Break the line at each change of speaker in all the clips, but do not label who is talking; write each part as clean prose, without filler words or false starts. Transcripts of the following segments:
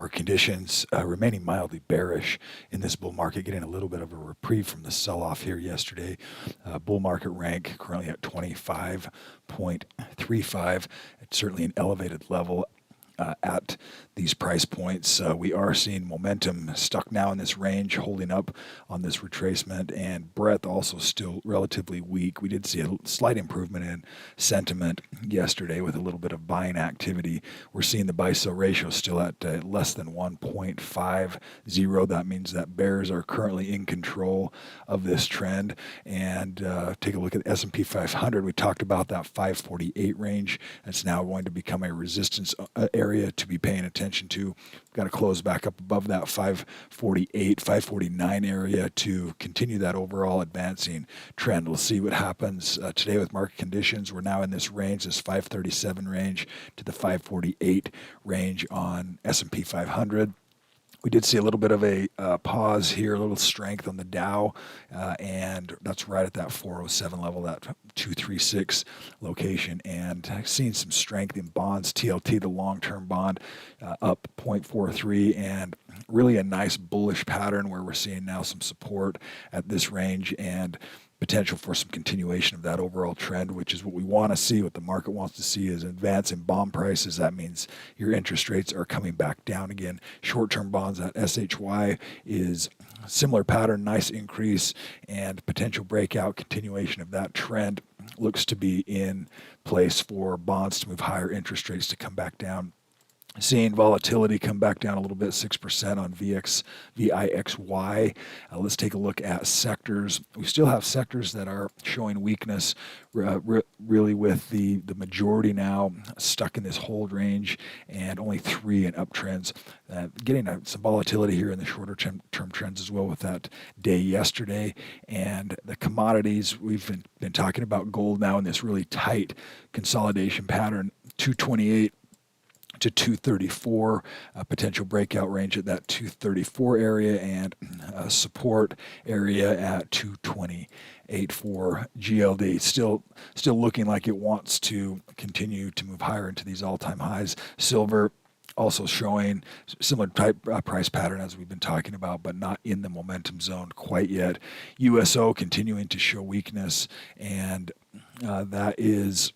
market conditions remaining mildly bearish in this bull market, getting a little bit of a reprieve from the sell-off here yesterday. Bull market rank currently at 25.35. It's certainly an elevated level at these price points. We are seeing momentum stuck now in this range, holding up on this retracement, and breadth also still relatively weak. We did see a slight improvement in sentiment yesterday with a little bit of buying activity. We're seeing the buy-sell ratio still at less than 1.50. That means that bears are currently in control of this trend. And take a look at the S&P 500. We talked about that 548 range. It's now going to become a resistance area to be paying attention to. We've got to close back up above that 548, 549 area to continue that overall advancing trend. We'll see what happens today with market conditions. We're now in this range, this 537 range to the 548 range on S&P 500. We did see a little bit of a pause here, a little strength on the Dow, and that's right at that 407 level, that 236 location, and seeing some strength in bonds. TLT, the long-term bond, up 0.43, and really a nice bullish pattern where we're seeing now some support at this range and potential for some continuation of that overall trend, which is what we want to see. What the market wants to see is advance in bond prices. That means your interest rates are coming back down again. Short-term bonds at SHY is similar pattern, nice increase, and potential breakout continuation of that trend looks to be in place for bonds to move higher, interest rates to come back down. Seeing volatility come back down a little bit, 6% on VIXY. Let's take a look at sectors. We still have sectors that are showing weakness, really with the majority now stuck in this hold range and only 3 in uptrends. Getting some volatility here in the shorter term trends as well with that day yesterday. And the commodities, we've been talking about gold now in this really tight consolidation pattern, 228 to 234, potential breakout range at that 234 area, and support area at 228 for GLD. Still looking like it wants to continue to move higher into these all-time highs. Silver also showing similar type price pattern as we've been talking about, but not in the momentum zone quite yet. USO continuing to show weakness, and that is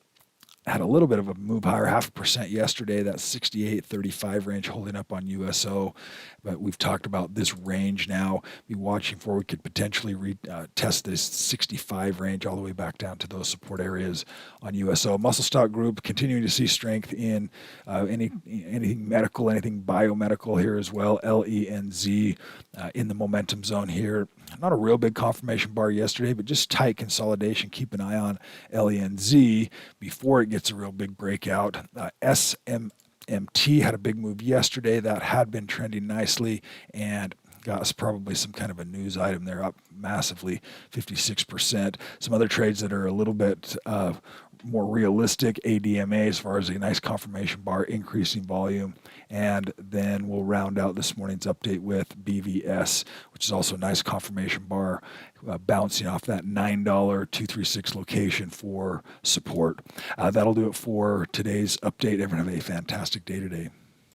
had a little bit of a move higher, 0.5% yesterday. That 68.35 range holding up on USO. But we've talked about this range now. Be watching for, we could potentially test this 65 range all the way back down to those support areas on USO. Muscle Stock Group continuing to see strength in anything medical, anything biomedical here as well. LENZ in the momentum zone here. Not a real big confirmation bar yesterday, but just tight consolidation. Keep an eye on LENZ before it gets a real big breakout. SMMT had a big move yesterday that had been trending nicely and got us probably some kind of a news item there, up massively, 56%. Some other trades that are a little bit more realistic, ADMA as far as a nice confirmation bar, increasing volume. And then we'll round out this morning's update with BVS, which is also a nice confirmation bar, bouncing off that $9 236 location for support. That'll do it for today's update. Everyone have a fantastic day today.